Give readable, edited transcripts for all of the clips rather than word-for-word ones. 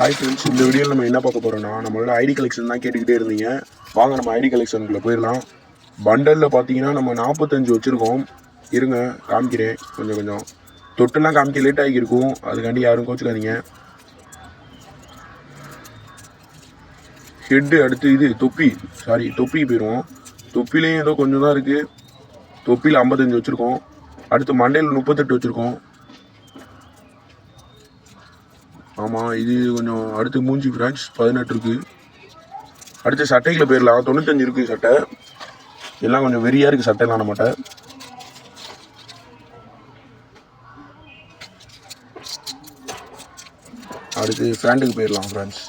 Hi friends, இந்த வீடியோவில் நம்ம என்ன பார்க்க போகிறோம்னா நம்மளோட ஐடி கலெக்ஷன் தான் கேட்டுக்கிட்டே இருந்தீங்க. வாங்க நம்ம ஐடி கலெக்ஷனுக்குள்ளே போயிடலாம். பண்டலில் பார்த்தீங்கன்னா நம்ம 45 வச்சுருக்கோம். இருங்க காமிக்கிறேன். கொஞ்சம் தொட்டுலாம் காமிக்க லேட் ஆகியிருக்கும், அதுக்காண்டி யாரும் கோச்சுக்காதீங்க. ஹெட்டு அடுத்து இது தொப்பி போயிடுவோம். தொப்பிலையும் ஏதோ கொஞ்சம் தான் இருக்குது. தொப்பியில் 55 வச்சுருக்கோம். அடுத்து மண்டையில் 38 வச்சுருக்கோம். ஆமாம், இது கொஞ்சம் அடுத்து மூஞ்சி ஃப்ரெண்ட்ஸ் 18 இருக்குது. அடுத்து சட்டைகளை போயிடலாம். 95 இருக்குது சட்டை. எல்லாம் கொஞ்சம் வெறியாக இருக்குது சட்டைலாம் நம்மகிட்ட. அடுத்து ஃபேண்டுக்கு போயிடலாம் ஃப்ரெண்ட்ஸ்.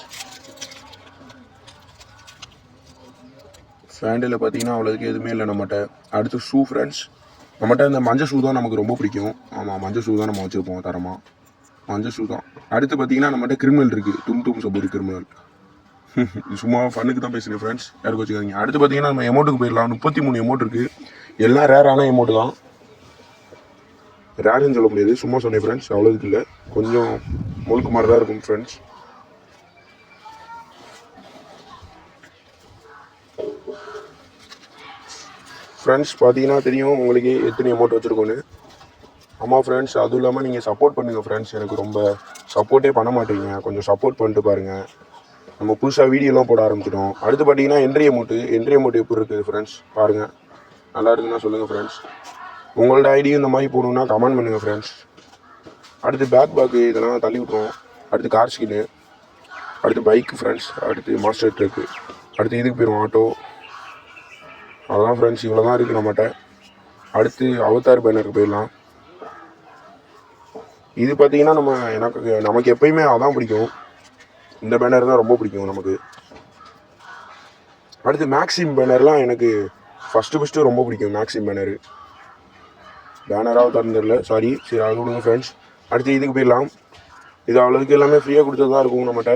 ஃபேண்டில் பார்த்தீங்கன்னா அவ்வளோதுக்கு எதுவுமே இல்லை நம்மகிட்ட. அடுத்து ஷூ ஃப்ரெண்ட்ஸ். நம்மகிட்ட இந்த மஞ்சள் ஷூ தான் நமக்கு ரொம்ப பிடிக்கும். ஆமாம், மஞ்சள் ஷூ தான் நம்ம வச்சுருப்போம் தரமாக. மஞ்சள் ஷூ தான். அடுத்து பார்த்தீங்கன்னா நம்மகிட்ட கிரிமினல் இருக்குது. தும் சப்போர்ட் கிரிமினல். சும்மா ஃபன்னுக்கு தான் பேசுகிறேன் ஃப்ரெண்ட்ஸ், யாருக்கு வச்சுக்காதீங்க. அடுத்து பார்த்தீங்கன்னா நம்ம எமௌண்ட்டுக்கு போயிடலாம். 33 எமௌண்ட் இருக்குது. எல்லாம் ரேரான எமௌண்ட்டு தான். ரேருன்னு சொல்ல முடியாது, சும்மா சொன்னேன் ஃப்ரெண்ட்ஸ். அவ்வளோதுக்கு இல்லை, கொஞ்சம் முழுக்க மாதிரி தான் இருக்கும் ஃப்ரெண்ட்ஸ். ஃப்ரெண்ட்ஸ் பார்த்தீங்கன்னா தெரியும் உங்களுக்கு எத்தனை அமௌண்ட் வச்சுருக்கோன்னு. ஆமாம் ஃப்ரெண்ட்ஸ், அதுவும் இல்லாமல் நீங்கள் சப்போர்ட் பண்ணுங்கள் ஃப்ரெண்ட்ஸ். எனக்கு ரொம்ப சப்போர்ட்டே பண்ண மாட்டேங்க. கொஞ்சம் சப்போர்ட் பண்ணிட்டு பாருங்கள். நம்ம புதுசாக வீடியோலாம் போட ஆரம்பிச்சிட்டோம். அடுத்து பார்த்தீங்கன்னா என்ட்ரி அமௌண்ட் எப்படி இருக்குது ஃப்ரெண்ட்ஸ் பாருங்கள். நல்லா இருக்குன்னா சொல்லுங்கள் ஃப்ரெண்ட்ஸ். உங்களோட ஐடியும் இந்த மாதிரி போடணுன்னா கமெண்ட் பண்ணுங்கள் ஃப்ரெண்ட்ஸ். அடுத்து பேக்கு இதெல்லாம் தள்ளி விட்ருவோம். அடுத்து கார் ஸ்கின்னு, அடுத்து பைக்கு ஃப்ரெண்ட்ஸ், அடுத்து மாஸ்டர் ட்ரக்கு, அடுத்து இதுக்கு போயிடும் ஆட்டோ. அதான் ஃப்ரெண்ட்ஸ், இவ்வளோ தான் இருக்குது நம்மகிட்ட. அடுத்து அவதார் பேனருக்கு போயிடலாம். இது பார்த்தீங்கன்னா நமக்கு எப்பயுமே அதான் பிடிக்கும். இந்த பேனர் தான் ரொம்ப பிடிக்கும் நமக்கு. அடுத்து மேக்ஸிம் பேனர்லாம் எனக்கு ஃபஸ்ட்டு ரொம்ப பிடிக்கும். மேக்ஸிம் பேனராக திறந்துடல, சரி அது கொடுங்க ஃப்ரெண்ட்ஸ். அடுத்து இதுக்கு போயிடலாம். இது அவ்வளோதுக்கு எல்லாமே ஃப்ரீயாக கொடுத்தது இருக்கும் நம்மகிட்ட.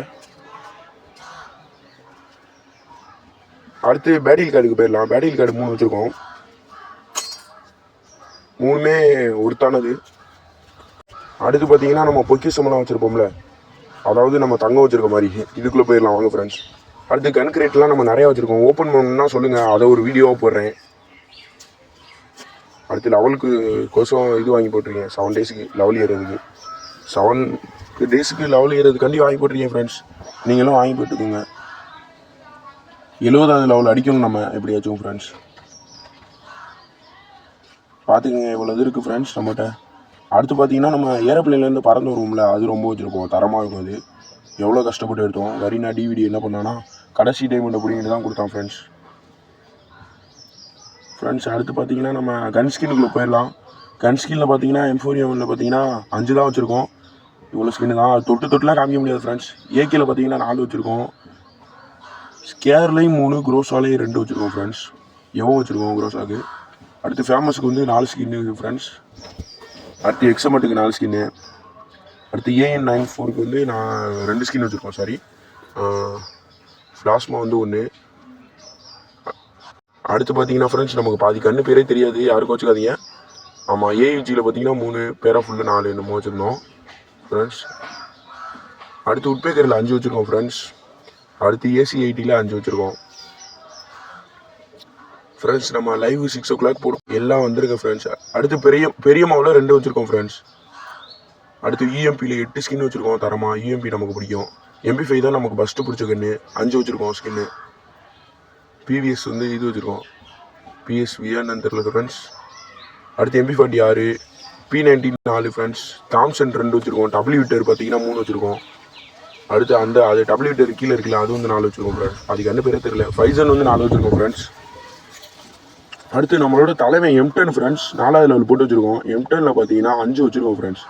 அடுத்து பேட்டில் கார்டுக்கு போயிடலாம். பேட்டில் கார்டு 3 வச்சுருக்கோம். 3மே ஒருத்தானது. அடுத்து பார்த்தீங்கன்னா நம்ம பொக்கிஷமெல்லாம் வச்சுருப்போம்ல, அதாவது நம்ம தங்கம் வச்சுருக்க மாதிரி, இதுக்குள்ளே போயிடலாம் வாங்க ஃப்ரெண்ட்ஸ். அடுத்து கன் கிரேட்லாம் நம்ம நிறையா வச்சுருக்கோம். ஓப்பன் பண்ணணுன்னா சொல்லுங்கள், அதை ஒரு வீடியோவாக போடுறேன். அடுத்து லெவலுக்கு கோசம் இது வாங்கி போட்டிருக்கேன். 7 டேஸுக்கு லெவல் ஏறதுக்கு. 7 டேஸுக்கு லெவல் ஏறதுக்காண்டி வாங்கி போட்டிருக்கேன் ஃப்ரெண்ட்ஸ். நீங்களும் வாங்கி போட்டுக்கோங்க. 70வது லெவல் அடிக்கணும் நம்ம எப்படியாச்சும் ஃப்ரெண்ட்ஸ். பார்த்துக்கங்க இவ்வளோ இது இருக்குது ஃப்ரெண்ட்ஸ் நம்மகிட்ட. அடுத்து பார்த்தீங்கன்னா நம்ம ஏரோப்ளேன்லேருந்து பறந்து வருவோம்ல, அது ரொம்ப வச்சுருப்போம். தரமாக இருக்கும். அது எவ்வளோ கஷ்டப்பட்டு எடுத்தோம். கரீனா டிவிடி என்ன பண்ணான்னா கடைசி டைமண்ட் அப்படிங்கிட்டு தான் கொடுத்தான் ஃப்ரெண்ட்ஸ். அடுத்து பார்த்தீங்கன்னா நம்ம கன் ஸ்கின்னுக்குள்ளே போயிடலாம். கன் ஸ்கின்னில் பார்த்தீங்கன்னா M4A1 பார்த்தீங்கன்னா 5 தான் வச்சுருக்கோம். இவ்வளோ ஸ்கின்னு தான். தொட்டுலாம் காமிக்க முடியாது ஃப்ரெண்ட்ஸ். ஏகேல பார்த்தீங்கன்னா 4 வச்சுருக்கோம். ஸ்கேர்லையும் 3, குரோஸாலையும் 2 வச்சுருக்கோம் ஃப்ரெண்ட்ஸ். எவ்வளோ வச்சுருக்கோம் குரோஸாக்கு. அடுத்து ஃபேமஸுக்கு வந்து 4 ஸ்கின்னு ஃப்ரெண்ட்ஸ். அடுத்து எக்ஸமெண்ட்டுக்கு 4 ஸ்கின்னு. அடுத்து AN94க்கு வந்து நான் 2 ஸ்கின் வச்சுருக்கோம். சாரி, பிளாஸ்மா வந்து 1. அடுத்து பார்த்தீங்கன்னா ஃப்ரெண்ட்ஸ் நமக்கு பாதி கண்ணு பேரே தெரியாது, யாருக்கும் வச்சுக்காதீங்க. ஆமாம், AUGயில் பார்த்தீங்கன்னா 3, பேரா ஃபுல்லு 4 என்னமோ வச்சுருந்தோம் ஃப்ரெண்ட்ஸ். அடுத்து உட்பேக்கரில் 5 வச்சுருக்கோம் ஃப்ரெண்ட்ஸ். அடுத்து AC80யில் 5 வச்சுருக்கோம் ஃப்ரெண்ட்ஸ். நம்ம லைவ் 6 o'clock போடும் எல்லாம் வந்துருங்க ஃப்ரெண்ட்ஸ். அடுத்து பெரிய மாவில் 2 வச்சுருக்கோம் ஃப்ரெண்ட்ஸ். அடுத்து UMPயில் 8 ஸ்கின் வச்சுருக்கோம். தரமாக UMP நமக்கு பிடிக்கும். MP5 தான் நமக்கு ஃபஸ்ட்டு பிடிச்ச கன்று. 5 வச்சுருக்கோம் ஸ்கின்னு. PVS வந்து இது வச்சுருக்கோம். PSVன்னு தெரில ஃப்ரெண்ட்ஸ். அடுத்து MP40 6, P90 4 ஃப்ரெண்ட்ஸ். தாம்சன் 2 வச்சுருக்கோம். WHITTER பார்த்தீங்கன்னா 3 வச்சுருக்கோம். அடுத்து அது WHITTER கீழே இருக்குல்ல, அது வந்து 4 வச்சுருக்கோம் ஃப்ரெண்ட்ஸ். அதுக்கு என்ன பேரே தெரியல. ஃபைசன் வந்து 4 வச்சுருக்கோம் ஃப்ரெண்ட்ஸ். அடுத்து நம்மளோட தலைவன் M10 ஃப்ரெண்ட்ஸ். 4வது லெவல் போட்டு வச்சுருக்கோம். M10ல் பார்த்தீங்கன்னா 5 வச்சுருக்கோம் ஃப்ரெண்ட்ஸ்.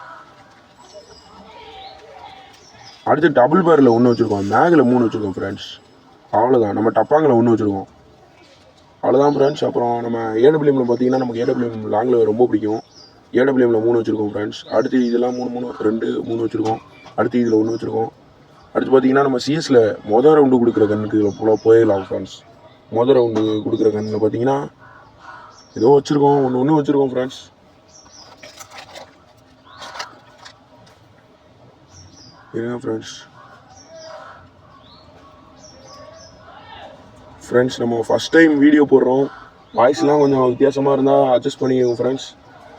அடுத்து டபுள் பேரில் 1 வச்சுருக்கோம். மேகில் 3 வச்சுருக்கோம் ஃப்ரெண்ட்ஸ். அவ்வளோதான். நம்ம டப்பாங்கில் 1 வச்சுருக்கோம். அவ்வளோதான் ஃப்ரெண்ட்ஸ். அப்புறம் நம்ம AWMல பார்த்தீங்கன்னா நமக்கு AWM லாங்கில் ரொம்ப பிடிக்கும். AWMல 3 வச்சுருக்கோம் ஃப்ரெண்ட்ஸ். அடுத்து இதெல்லாம் 3 வச்சுருக்கோம். அடுத்து இதில் 1 வச்சுருக்கோம். அடுத்து பார்த்தீங்கன்னா நம்ம CS மொதல் ரவுண்டு கொடுக்குற கண்ணுக்கு போயிடலாம் ஃப்ரெண்ட்ஸ். மொதல் ரவுண்டு கொடுக்குற கண்ணில் பார்த்தீங்கன்னா ஏதோ வச்சுருக்கோம். ஒன்று வச்சுருக்கோம் ஃப்ரெண்ட்ஸ். இருங்க ஃப்ரெண்ட்ஸ், ஃப்ரெண்ட்ஸ் நம்ம ஃபஸ்ட் டைம் வீடியோ போடுறோம், வாய்ஸ்லாம் கொஞ்சம் வித்தியாசமாக இருந்தால் அட்ஜஸ்ட் பண்ணிக்கோங்க ஃப்ரெண்ட்ஸ்.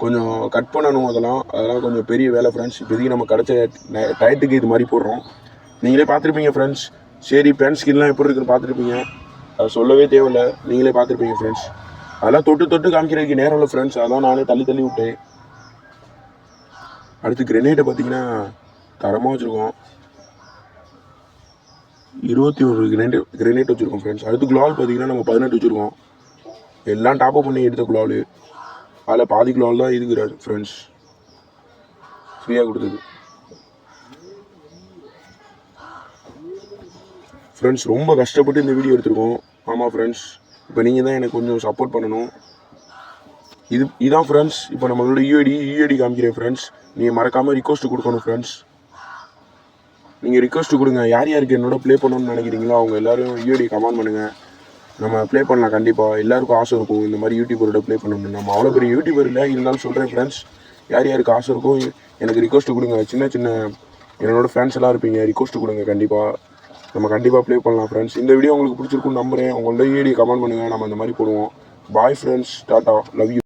கொஞ்சம் கட் பண்ணணும், அதெல்லாம் கொஞ்சம் பெரிய வேலை ஃப்ரெண்ட்ஸ். இப்போதைக்கு நம்ம கிடச்ச டயத்துக்கு இது மாதிரி போடுறோம். நீங்களே பார்த்துருப்பீங்க ஃப்ரெண்ட்ஸ். சரி பேண்ட் ஸ்கின்லாம் எப்படி இருக்குன்னு பார்த்துருப்பீங்க, அது சொல்லவே தேவையில்ல, நீங்களே பார்த்துருப்பீங்க ஃப்ரெண்ட்ஸ். அதெல்லாம் தொட்டு காமிக்கிறதுக்கு நேரம் இல்லை ஃப்ரெண்ட்ஸ், அதான் நானே தள்ளி விட்டேன். அடுத்து கிரெனேட்டை பார்த்தீங்கன்னா தரமாக வச்சுருக்கோம். 21 கிரெனேட் வச்சுருக்கோம் ஃப்ரெண்ட்ஸ். அடுத்து குளால் பார்த்தீங்கன்னா நம்ம 18 வச்சுருக்கோம். எல்லாம் டாப்அப் பண்ணி எடுத்த குளால். அதில் பாதி குளால் தான் இருக்கிறார் ஃப்ரெண்ட்ஸ், ஃப்ரீயாக கொடுத்தது. ஃப்ரெண்ட்ஸ் ரொம்ப கஷ்டப்பட்டு இந்த வீடியோ எடுத்திருக்கோம். ஆமாம் ஃப்ரெண்ட்ஸ், இப்போ நீங்கள் தான் எனக்கு கொஞ்சம் சப்போர்ட் பண்ணணும். இதான் ஃப்ரெண்ட்ஸ், இப்போ நம்மளோட யூஐடி காமிக்கிறேன் ஃப்ரெண்ட்ஸ். நீங்கள் மறக்காமல் ரிக்வஸ்ட் கொடுக்கணும் ஃப்ரெண்ட்ஸ். நீங்கள் ரிக்வஸ்ட் கொடுங்க, யார் யாருக்கு என்னோட ப்ளே பண்ணணும்னு நினைக்கிறீங்களோ அவங்க எல்லோரும் யூஐடி கமெண்ட் பண்ணுங்கள். நம்ம ப்ளே பண்ணலாம் கண்டிப்பாக. எல்லாருக்கும் ஆசை இருக்கும் இந்த மாதிரி யூடியூபரோட ப்ளே பண்ணணும். நம்ம அவ்வளோ பெரிய யூடியூபர் இல்லை, இருந்தாலும் சொல்கிறேன் ஃப்ரெண்ட்ஸ், யார் யாருக்கு ஆசை இருக்கும் எனக்கு ரிக்வஸ்ட் கொடுங்க. சின்ன என்னோடய ஃபேன்ஸ் எல்லாம் இருப்பீங்க, ரிக்வஸ்ட் கொடுங்க. நம்ம கண்டிப்பாக ப்ளே பண்ணலாம் ஃப்ரெண்ட்ஸ். இந்த வீடியோ உங்களுக்கு பிடிச்சிருக்குன்னு நம்புகிறேன். உங்களோட யூஐடி கமெண்ட் பண்ணுங்கள், நம்ம இந்த மாதிரி போடுவோம். Bye friends, tata, love you.